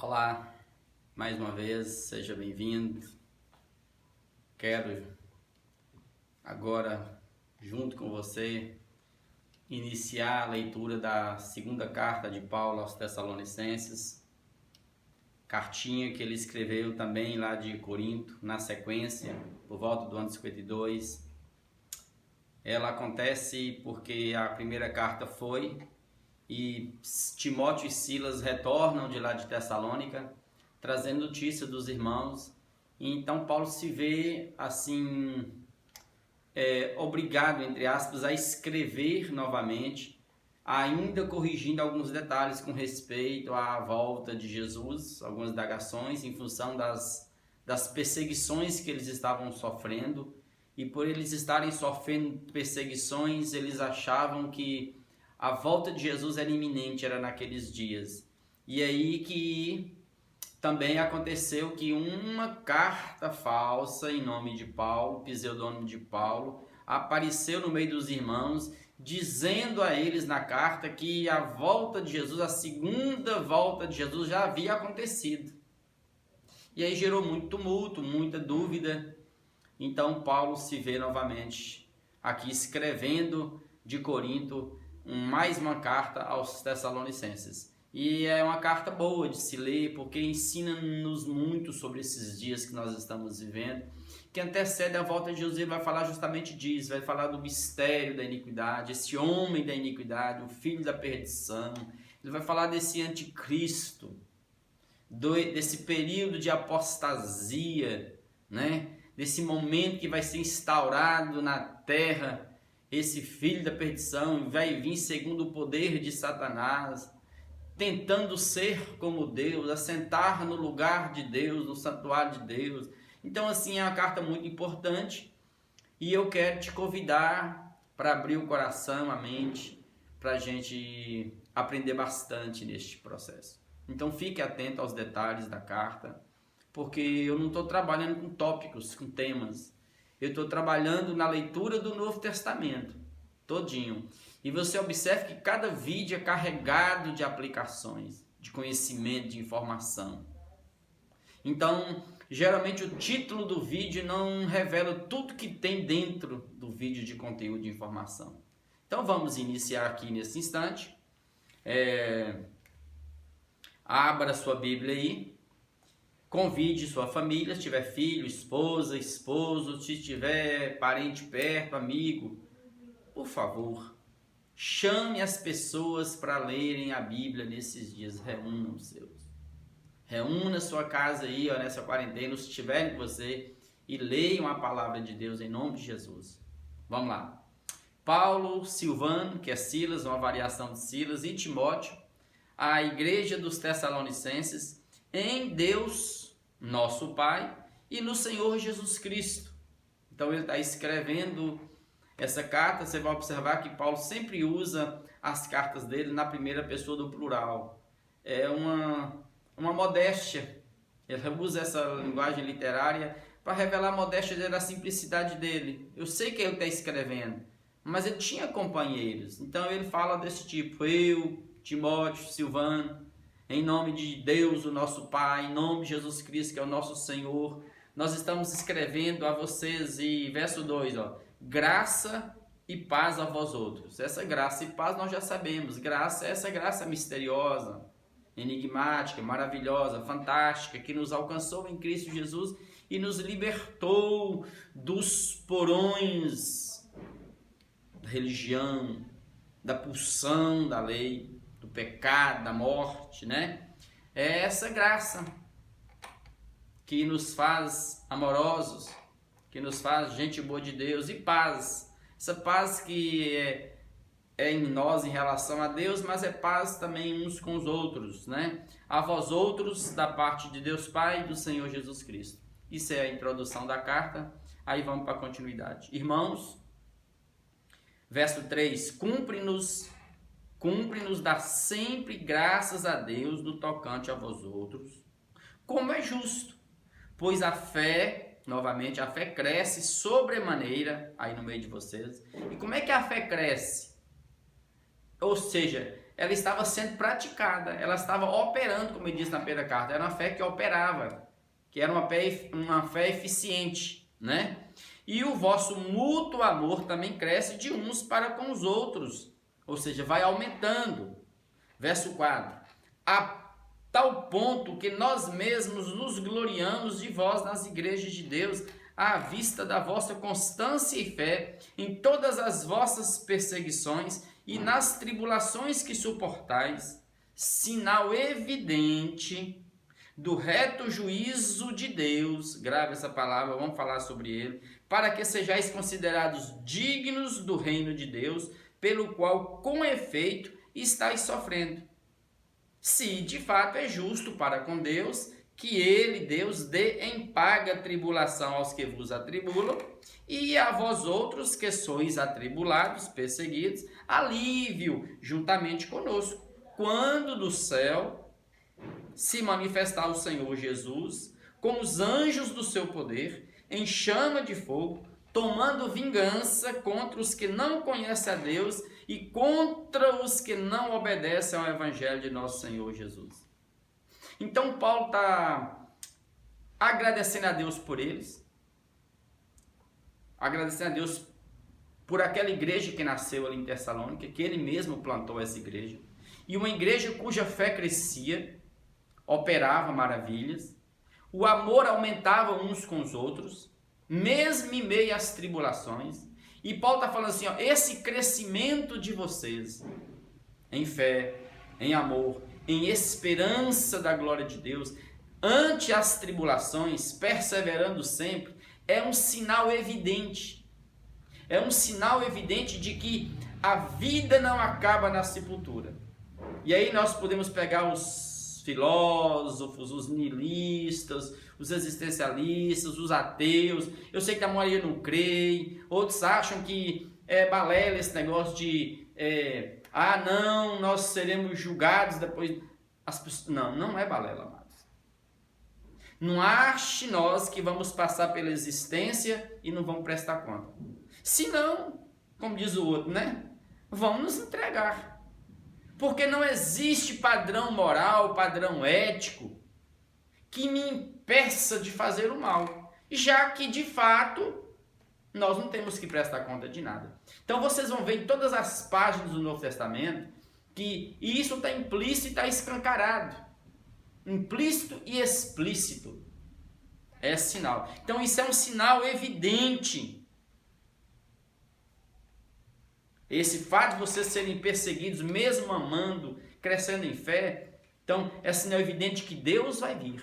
Olá, mais uma vez, seja bem-vindo. Quero agora, junto com você, iniciar a leitura da segunda carta de Paulo aos Tessalonicenses, cartinha que ele escreveu também lá de Corinto, na sequência, por volta do ano 52. Ela acontece porque a primeira carta foi e Timóteo e Silas retornam de lá de Tessalônica, trazendo notícia dos irmãos. E então Paulo se vê assim, obrigado, entre aspas, a escrever novamente, ainda corrigindo alguns detalhes com respeito à volta de Jesus, algumas indagações em função das perseguições que eles estavam sofrendo. E por eles estarem sofrendo perseguições, eles achavam que a volta de Jesus era iminente, era naqueles dias. E aí que também aconteceu que uma carta falsa em nome de Paulo, pseudônimo de Paulo, apareceu no meio dos irmãos, dizendo a eles na carta que a volta de Jesus, a segunda volta de Jesus já havia acontecido. E aí gerou muito tumulto, muita dúvida. Então Paulo se vê novamente aqui escrevendo de Corinto mais uma carta aos Tessalonicenses. E é uma carta boa de se ler, porque ensina-nos muito sobre esses dias que nós estamos vivendo, que antecede a volta de Jesus. Ele vai falar justamente disso, vai falar do mistério da iniquidade, esse homem da iniquidade, o filho da perdição. Ele vai falar desse anticristo, desse período de apostasia, né? Desse momento que vai ser instaurado na terra esse filho da perdição, vai vir segundo o poder de Satanás, tentando ser como Deus, assentar no lugar de Deus, no santuário de Deus. Então assim, é uma carta muito importante e eu quero te convidar para abrir o coração, a mente, para a gente aprender bastante neste processo. Então fique atento aos detalhes da carta, porque eu não estou trabalhando com tópicos, com temas. Eu estou trabalhando na leitura do Novo Testamento, todinho. E você observe que cada vídeo é carregado de aplicações, de conhecimento, de informação. Então, geralmente o título do vídeo não revela tudo que tem dentro do vídeo de conteúdo de informação. Então vamos iniciar aqui nesse instante. Abra sua Bíblia aí. Convide sua família, se tiver filho, esposa, esposo, se tiver parente perto, amigo, por favor, chame as pessoas para lerem a Bíblia nesses dias. Reúna os seus. Reúna sua casa aí, ó, nessa quarentena, se estiverem com você, e leiam a palavra de Deus em nome de Jesus. Vamos lá. Paulo, Silvano, que é Silas, uma variação de Silas, e Timóteo, a igreja dos Tessalonicenses, em Deus, nosso Pai, e no Senhor Jesus Cristo. Então ele está escrevendo essa carta. Você vai observar que Paulo sempre usa as cartas dele na primeira pessoa do plural. É uma modéstia. Ele usa essa linguagem literária para revelar a modéstia dele, a simplicidade dele. Eu sei que ele está escrevendo, mas ele tinha companheiros. Então ele fala desse tipo: eu, Timóteo, Silvano, em nome de Deus, o nosso Pai, em nome de Jesus Cristo, que é o nosso Senhor, nós estamos escrevendo a vocês. E verso 2, ó, graça e paz a vós outros. Essa graça e paz nós já sabemos. Graça é essa graça misteriosa, enigmática, maravilhosa, fantástica, que nos alcançou em Cristo Jesus e nos libertou dos porões da religião, da pulsão da lei, do pecado, da morte, né? É essa graça que nos faz amorosos, que nos faz gente boa de Deus, e paz. Essa paz que é em nós em relação a Deus, mas é paz também uns com os outros, né? A vós outros, da parte de Deus Pai e do Senhor Jesus Cristo. Isso é a introdução da carta. Aí vamos para a continuidade. Irmãos, verso 3, cumpre-nos dar sempre graças a Deus no tocante a vós outros, como é justo, pois a fé, novamente, a fé cresce sobremaneira aí no meio de vocês. E como é que a fé cresce? Ou seja, ela estava sendo praticada, ela estava operando, como ele diz na primeira carta, era uma fé que operava, que era uma fé eficiente, né? E o vosso mútuo amor também cresce de uns para com os outros, ou seja, vai aumentando. Verso 4, a tal ponto que nós mesmos nos gloriamos de vós nas igrejas de Deus, à vista da vossa constância e fé em todas as vossas perseguições e nas tribulações que suportais, sinal evidente do reto juízo de Deus, grave essa palavra, vamos falar sobre ele, para que sejais considerados dignos do reino de Deus, pelo qual, com efeito, estáis sofrendo. Se de fato é justo para com Deus, que ele, Deus, dê em paga tribulação aos que vos atribulam, e a vós outros que sois atribulados, perseguidos, alívio juntamente conosco, quando do céu se manifestar o Senhor Jesus, com os anjos do seu poder, em chama de fogo, tomando vingança contra os que não conhecem a Deus e contra os que não obedecem ao Evangelho de nosso Senhor Jesus. Então Paulo está agradecendo a Deus por eles, agradecendo a Deus por aquela igreja que nasceu ali em Tessalônica, que ele mesmo plantou essa igreja, e uma igreja cuja fé crescia, operava maravilhas, o amor aumentava uns com os outros, mesmo em meio às tribulações. E Paulo está falando assim, ó, esse crescimento de vocês em fé, em amor, em esperança da glória de Deus, ante as tribulações, perseverando sempre, é um sinal evidente. É um sinal evidente de que a vida não acaba na sepultura. E aí nós podemos pegar os filósofos, os nihilistas, os existencialistas, os ateus. Eu sei que a maioria não crê, outros acham que é balela esse negócio de não, nós seremos julgados depois. Não é balela, amados. Não ache nós que vamos passar pela existência e não vamos prestar conta. Se não, como diz o outro, né? Vamos nos entregar. Porque não existe padrão moral, padrão ético que me impeça de fazer o mal, já que de fato nós não temos que prestar conta de nada. Então vocês vão ver em todas as páginas do Novo Testamento que isso está implícito e está escancarado. Implícito e explícito. É sinal. Então isso é um sinal evidente. Esse fato de vocês serem perseguidos, mesmo amando, crescendo em fé, então é sinal evidente que Deus vai vir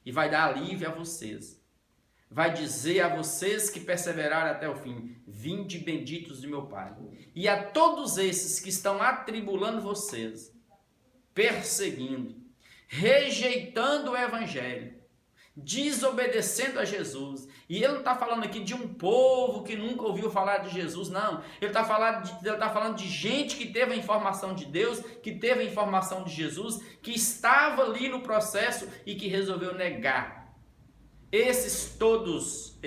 e vai dar alívio a vocês. Vai dizer a vocês que perseveraram até o fim, vinde benditos de meu Pai. E a todos esses que estão atribulando vocês, perseguindo, rejeitando o Evangelho, desobedecendo a Jesus. E ele não está falando aqui de um povo que nunca ouviu falar de Jesus, não. Ele está falando de gente que teve a informação de Deus, que teve a informação de Jesus, que estava ali no processo e que resolveu negar. Esses todos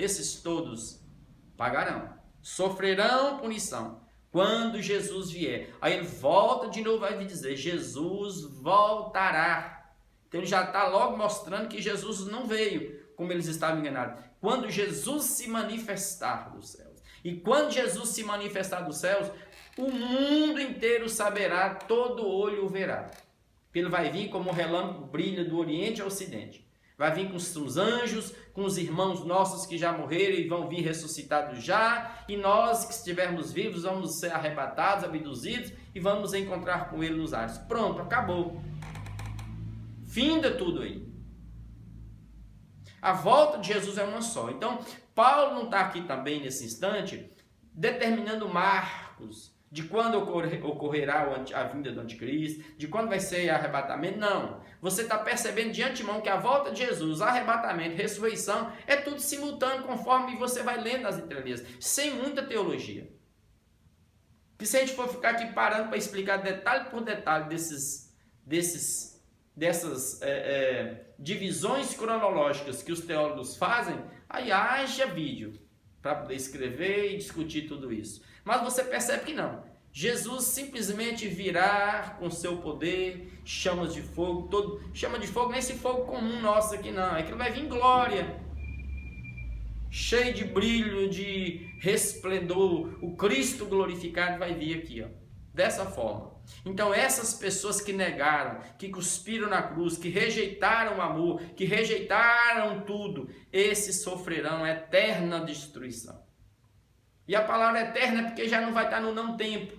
pagarão, sofrerão punição quando Jesus vier. Aí ele volta de novo, vai dizer, Jesus voltará. Então ele já está logo mostrando que Jesus não veio, como eles estavam enganados. Quando Jesus se manifestar dos céus. E quando Jesus se manifestar dos céus, o mundo inteiro saberá, todo olho o verá. Ele vai vir como um relâmpago brilha do oriente ao ocidente. Vai vir com os anjos, com os irmãos nossos que já morreram e vão vir ressuscitados já. E nós que estivermos vivos vamos ser arrebatados, abduzidos e vamos encontrar com ele nos ares. Pronto, acabou. Finda tudo aí. A volta de Jesus é uma só. Então, Paulo não está aqui também nesse instante determinando marcos de quando ocorrerá a vinda do anticristo, de quando vai ser arrebatamento. Não. Você está percebendo de antemão que a volta de Jesus, arrebatamento, ressurreição, é tudo simultâneo conforme você vai lendo as entrelinhas, sem muita teologia. Que se a gente for ficar aqui parando para explicar detalhe por detalhe dessas divisões cronológicas que os teólogos fazem, aí haja vídeo para poder escrever e discutir tudo isso. Mas você percebe que não. Jesus simplesmente virá com seu poder, chamas de fogo, chama de fogo, nesse fogo comum nosso aqui não, é que ele vai vir em glória, cheio de brilho, de resplendor, o Cristo glorificado vai vir aqui, ó, dessa forma. Então essas pessoas que negaram, que cuspiram na cruz, que rejeitaram o amor, que rejeitaram tudo, esses sofrerão eterna destruição. E a palavra eterna é porque já não vai estar no não tempo.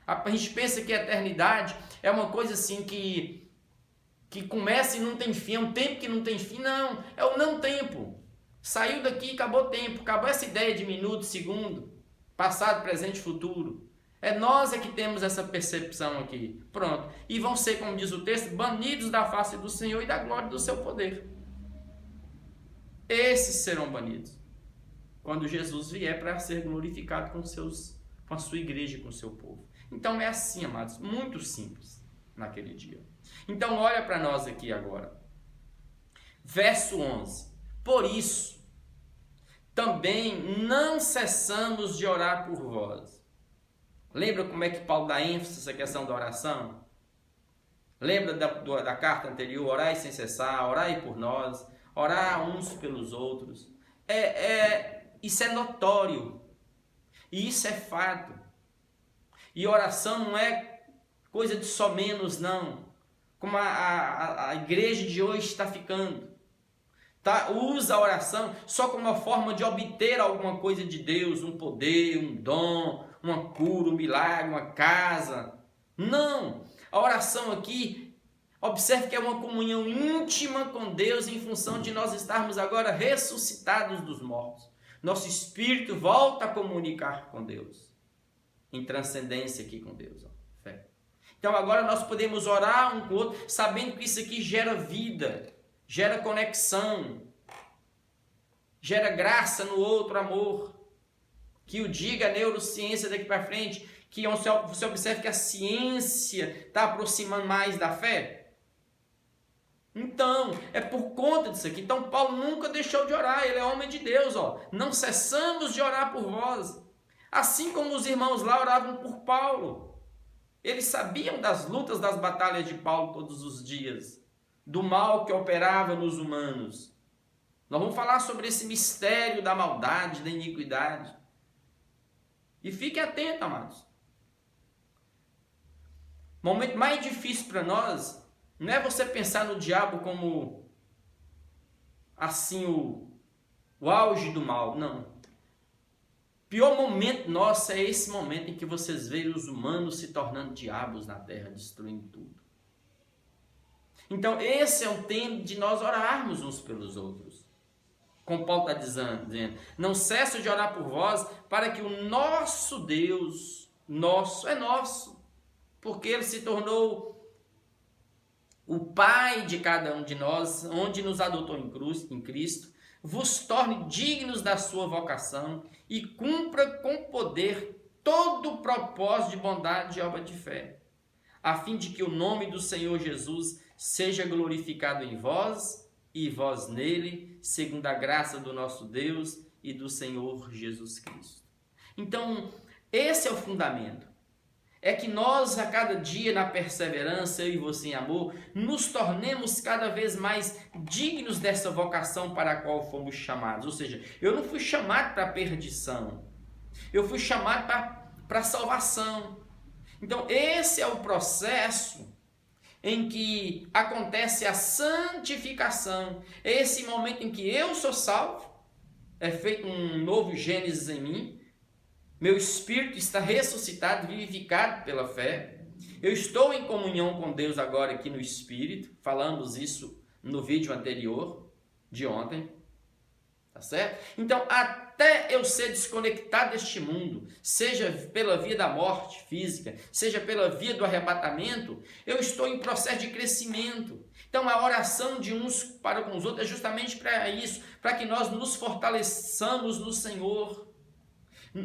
A gente pensa que a eternidade é uma coisa assim que começa e não tem fim, é um tempo que não tem fim. Não, é o não tempo. Saiu daqui, acabou o tempo, acabou essa ideia de minuto, segundo, passado, presente, futuro. É nós que temos essa percepção aqui. Pronto. E vão ser, como diz o texto, banidos da face do Senhor e da glória do seu poder. Esses serão banidos quando Jesus vier para ser glorificado com a sua igreja, com o seu povo. Então é assim, amados, muito simples naquele dia. Então olha para nós aqui agora. Verso 11. Por isso, também não cessamos de orar por vós. Lembra como é que Paulo dá ênfase nessa questão da oração? Lembra da carta anterior? Orai sem cessar, orai por nós, orar uns pelos outros. Isso é notório. E isso é fato. E oração não é coisa de só menos, não. Como a igreja de hoje está ficando. Tá? Usa a oração só como uma forma de obter alguma coisa de Deus, um poder, um dom, uma cura, um milagre, uma casa. Não! A oração aqui, observe que é uma comunhão íntima com Deus em função de nós estarmos agora ressuscitados dos mortos. Nosso espírito volta a comunicar com Deus. Em transcendência aqui com Deus. Ó, fé. Então agora nós podemos orar um com o outro, sabendo que isso aqui gera vida, gera conexão, gera graça no outro, amor. Que o diga a neurociência daqui para frente, que você observe que a ciência está aproximando mais da fé. Então, é por conta disso aqui. Então Paulo nunca deixou de orar, ele é homem de Deus. Ó. Não cessamos de orar por vós. Assim como os irmãos lá oravam por Paulo. Eles sabiam das lutas, das batalhas de Paulo todos os dias. Do mal que operava nos humanos. Nós vamos falar sobre esse mistério da maldade, da iniquidade. E fique atento, amados. O momento mais difícil para nós não é você pensar no diabo como assim o auge do mal. Não. O pior momento nosso é esse momento em que vocês veem os humanos se tornando diabos na terra, destruindo tudo. Então esse é um tempo de nós orarmos uns pelos outros. Como Paulo está dizendo, não cesso de orar por vós, para que o nosso Deus, nosso é nosso, porque Ele se tornou o Pai de cada um de nós, onde nos adotou em Cristo, vos torne dignos da sua vocação e cumpra com poder todo o propósito de bondade e obra de fé, a fim de que o nome do Senhor Jesus seja glorificado em vós e vós nele, segundo a graça do nosso Deus e do Senhor Jesus Cristo. Então, esse é o fundamento. É que nós, a cada dia, na perseverança, eu e você em amor, nos tornemos cada vez mais dignos dessa vocação para a qual fomos chamados. Ou seja, eu não fui chamado para a perdição, eu fui chamado para a salvação. Então, esse é o processo em que acontece a santificação. É esse momento em que eu sou salvo, é feito um novo Gênesis em mim, meu espírito está ressuscitado, vivificado pela fé. Eu estou em comunhão com Deus agora aqui no espírito. Falamos isso no vídeo anterior, de ontem. Tá certo? Então, até eu ser desconectado deste mundo, seja pela via da morte física, seja pela via do arrebatamento, eu estou em processo de crescimento. Então, a oração de uns para com os outros é justamente para isso, para que nós nos fortaleçamos no Senhor.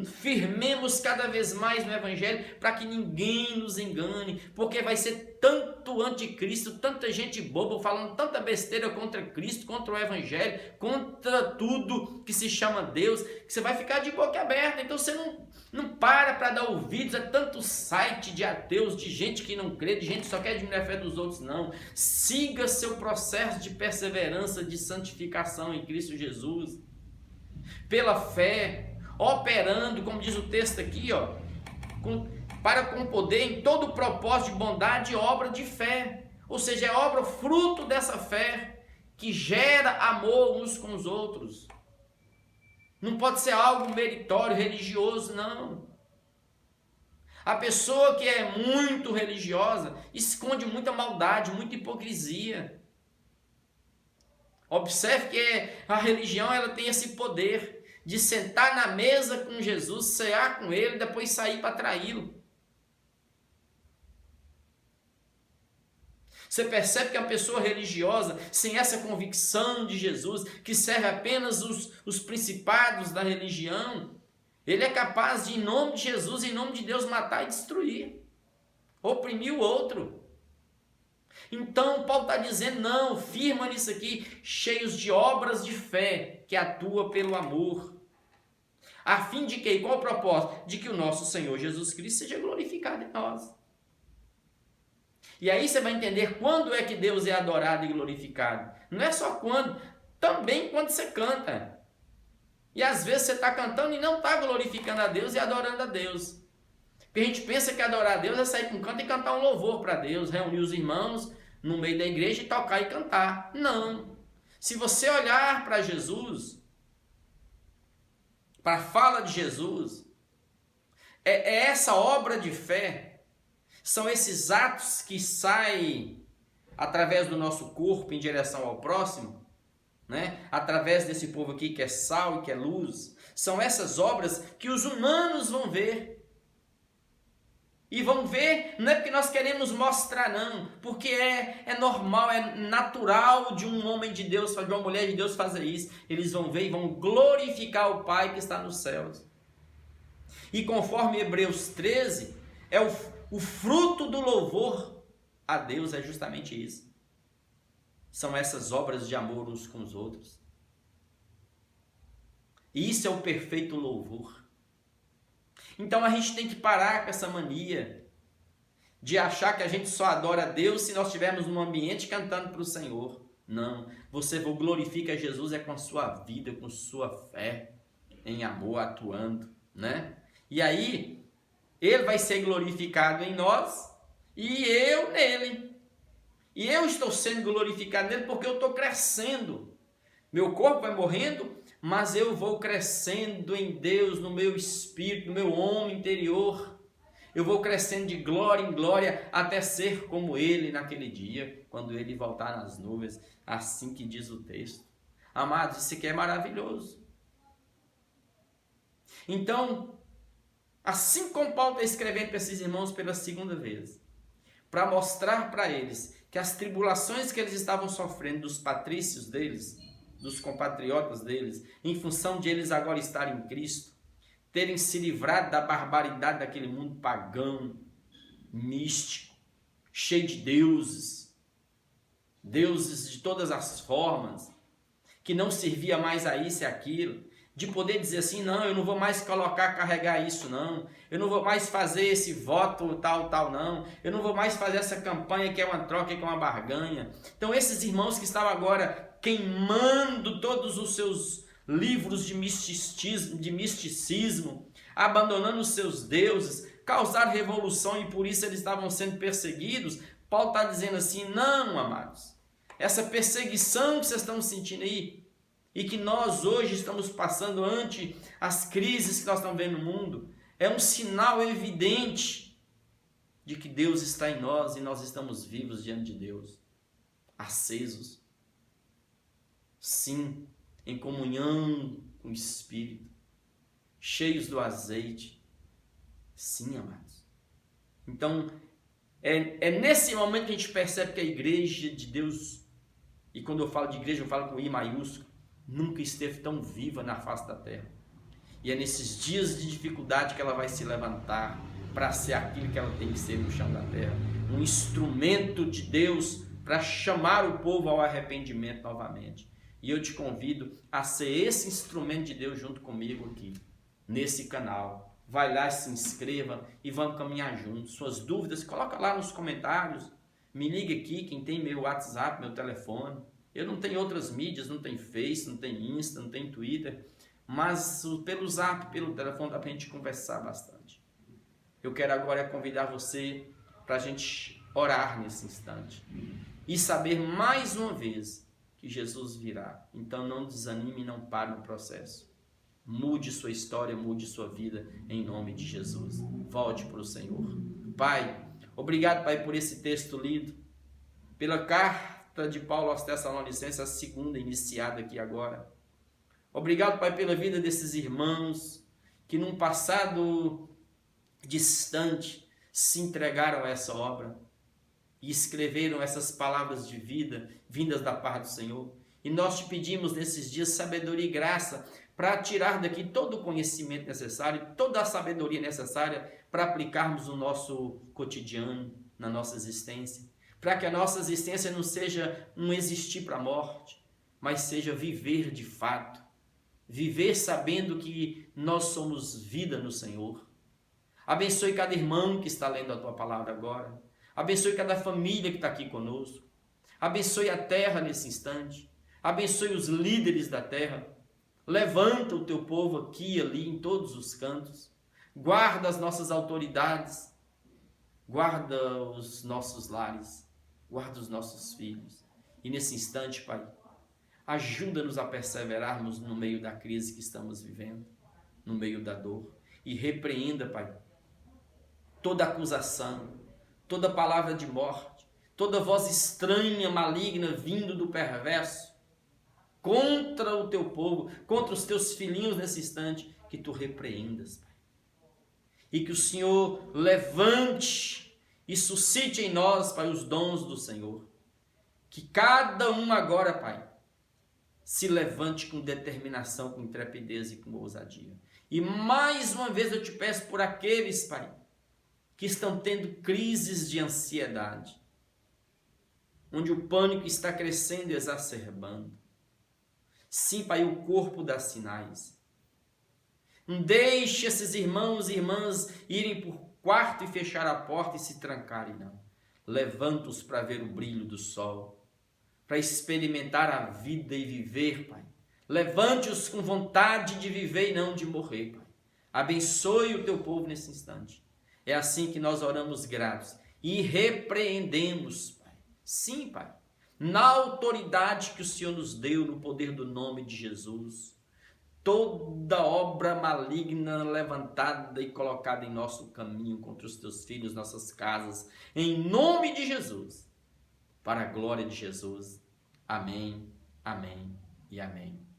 Firmemos cada vez mais no Evangelho para que ninguém nos engane, porque vai ser tanto anticristo, tanta gente boba falando tanta besteira contra Cristo, contra o Evangelho, contra tudo que se chama Deus, que você vai ficar de boca aberta. Então você não para dar ouvidos a tanto site de ateus, de gente que não crê, de gente que só quer diminuir a fé dos outros, não. Siga seu processo de perseverança, de santificação em Cristo Jesus, pela fé, operando, como diz o texto aqui, para com poder em todo o propósito de bondade e obra de fé. Ou seja, é obra fruto dessa fé que gera amor uns com os outros. Não pode ser algo meritório, religioso, não. A pessoa que é muito religiosa esconde muita maldade, muita hipocrisia. Observe que a religião ela tem esse poder de sentar na mesa com Jesus, cear com ele, depois sair para traí-lo. Você percebe que a pessoa religiosa, sem essa convicção de Jesus, que serve apenas os principados da religião, ele é capaz de, em nome de Jesus, em nome de Deus, matar e destruir, oprimir o outro. Então, Paulo está dizendo, não, firma nisso aqui, cheios de obras de fé, que atua pelo amor. A fim de que, qual o propósito? De que o nosso Senhor Jesus Cristo seja glorificado em nós. E aí você vai entender quando é que Deus é adorado e glorificado. Não é só quando, também quando você canta. E às vezes você está cantando e não está glorificando a Deus e adorando a Deus. Porque a gente pensa que adorar a Deus é sair com canto e cantar um louvor para Deus, reunir os irmãos no meio da igreja e tocar e cantar. Não. Se você olhar para Jesus, para a fala de Jesus, é essa obra de fé, são esses atos que saem através do nosso corpo em direção ao próximo, né? Através desse povo aqui que é sal e que é luz, são essas obras que os humanos vão ver. E vão ver, não é porque nós queremos mostrar, não, porque é normal, é natural de um homem de Deus, de uma mulher de Deus fazer isso. Eles vão ver e vão glorificar o Pai que está nos céus. E conforme Hebreus 13, o fruto do louvor a Deus é justamente isso. São essas obras de amor uns com os outros. E isso é o perfeito louvor. Então a gente tem que parar com essa mania de achar que a gente só adora a Deus se nós estivermos num ambiente cantando para o Senhor. Não, você glorifica Jesus é com a sua vida, com sua fé, em amor, atuando, né? E aí, Ele vai ser glorificado em nós e eu nele. E eu estou sendo glorificado nele porque eu estou crescendo. Meu corpo vai morrendo, mas eu vou crescendo em Deus, no meu espírito, no meu homem interior. Eu vou crescendo de glória em glória até ser como Ele naquele dia, quando Ele voltar nas nuvens, assim que diz o texto. Amados, isso aqui é maravilhoso. Então, assim como Paulo está escrevendo para esses irmãos pela segunda vez, para mostrar para eles que as tribulações que eles estavam sofrendo dos patrícios deles, dos compatriotas deles, em função de eles agora estarem em Cristo, terem se livrado da barbaridade daquele mundo pagão, místico, cheio de deuses de todas as formas, que não servia mais a isso e aquilo, de poder dizer assim, não, eu não vou mais carregar isso, não, eu não vou mais fazer esse voto tal, não, eu não vou mais fazer essa campanha que é uma troca, que é uma barganha. Então esses irmãos que estavam agora queimando todos os seus livros de misticismo, abandonando os seus deuses, causaram revolução e por isso eles estavam sendo perseguidos. Paulo está dizendo assim, não, amados, essa perseguição que vocês estão sentindo aí, e que nós hoje estamos passando ante as crises que nós estamos vendo no mundo, é um sinal evidente de que Deus está em nós e nós estamos vivos diante de Deus, acesos, sim, em comunhão com o Espírito, cheios do azeite, sim, amados. Então, é nesse momento que a gente percebe que a igreja de Deus, e quando eu falo de igreja eu falo com I maiúsculo, nunca esteve tão viva na face da terra. E é nesses dias de dificuldade que ela vai se levantar para ser aquilo que ela tem que ser no chão da terra. Um instrumento de Deus para chamar o povo ao arrependimento novamente. E eu te convido a ser esse instrumento de Deus junto comigo aqui, nesse canal. Vai lá, se inscreva e vamos caminhar juntos. Suas dúvidas, coloca lá nos comentários. Me liga aqui, quem tem meu WhatsApp, meu telefone. Eu não tenho outras mídias, não tenho Face, não tenho Insta, não tenho Twitter. Mas pelo Zap, pelo telefone, dá para a gente conversar bastante. Eu quero agora convidar você para a gente orar nesse instante. E saber mais uma vez que Jesus virá. Então não desanime e não pare no processo. Mude sua história, mude sua vida em nome de Jesus. Volte para o Senhor. Pai, obrigado, Pai, por esse texto lido, pela carta de Paulo aos Tessalonicenses, a segunda iniciada aqui agora. Obrigado, Pai, pela vida desses irmãos que num passado distante se entregaram a essa obra e escreveram essas palavras de vida vindas da parte do Senhor. E nós te pedimos nesses dias sabedoria e graça para tirar daqui todo o conhecimento necessário, toda a sabedoria necessária para aplicarmos no nosso cotidiano, na nossa existência. Para que a nossa existência não seja um existir para a morte, mas seja viver de fato. Viver sabendo que nós somos vida no Senhor. Abençoe cada irmão que está lendo a tua palavra agora. Abençoe cada família que está aqui conosco. Abençoe a terra nesse instante. Abençoe os líderes da terra. Levanta o teu povo aqui e ali, em todos os cantos. Guarda as nossas autoridades. Guarda os nossos lares. Guarda os nossos filhos. E nesse instante, Pai, ajuda-nos a perseverarmos no meio da crise que estamos vivendo, no meio da dor. E repreenda, Pai, toda acusação, toda palavra de morte, toda voz estranha, maligna, vindo do perverso, contra o teu povo, contra os teus filhinhos nesse instante, que tu repreendas, Pai. E que o Senhor levante e suscite em nós, Pai, os dons do Senhor. Que cada um agora, Pai, se levante com determinação, com intrepidez e com ousadia. E mais uma vez eu te peço por aqueles, Pai, que estão tendo crises de ansiedade, onde o pânico está crescendo e exacerbando. Sim, Pai, o corpo dá sinais. Não deixe esses irmãos e irmãs irem por quarto e fechar a porta e se trancarem, não. Levanta-os para ver o brilho do sol, para experimentar a vida e viver, Pai. Levante-os com vontade de viver e não de morrer, Pai. Abençoe o teu povo nesse instante. É assim que nós oramos gratos e repreendemos, Pai. Sim, Pai. Na autoridade que o Senhor nos deu, no poder do nome de Jesus, toda obra maligna levantada e colocada em nosso caminho contra os teus filhos, nossas casas, em nome de Jesus, para a glória de Jesus. Amém, amém e amém.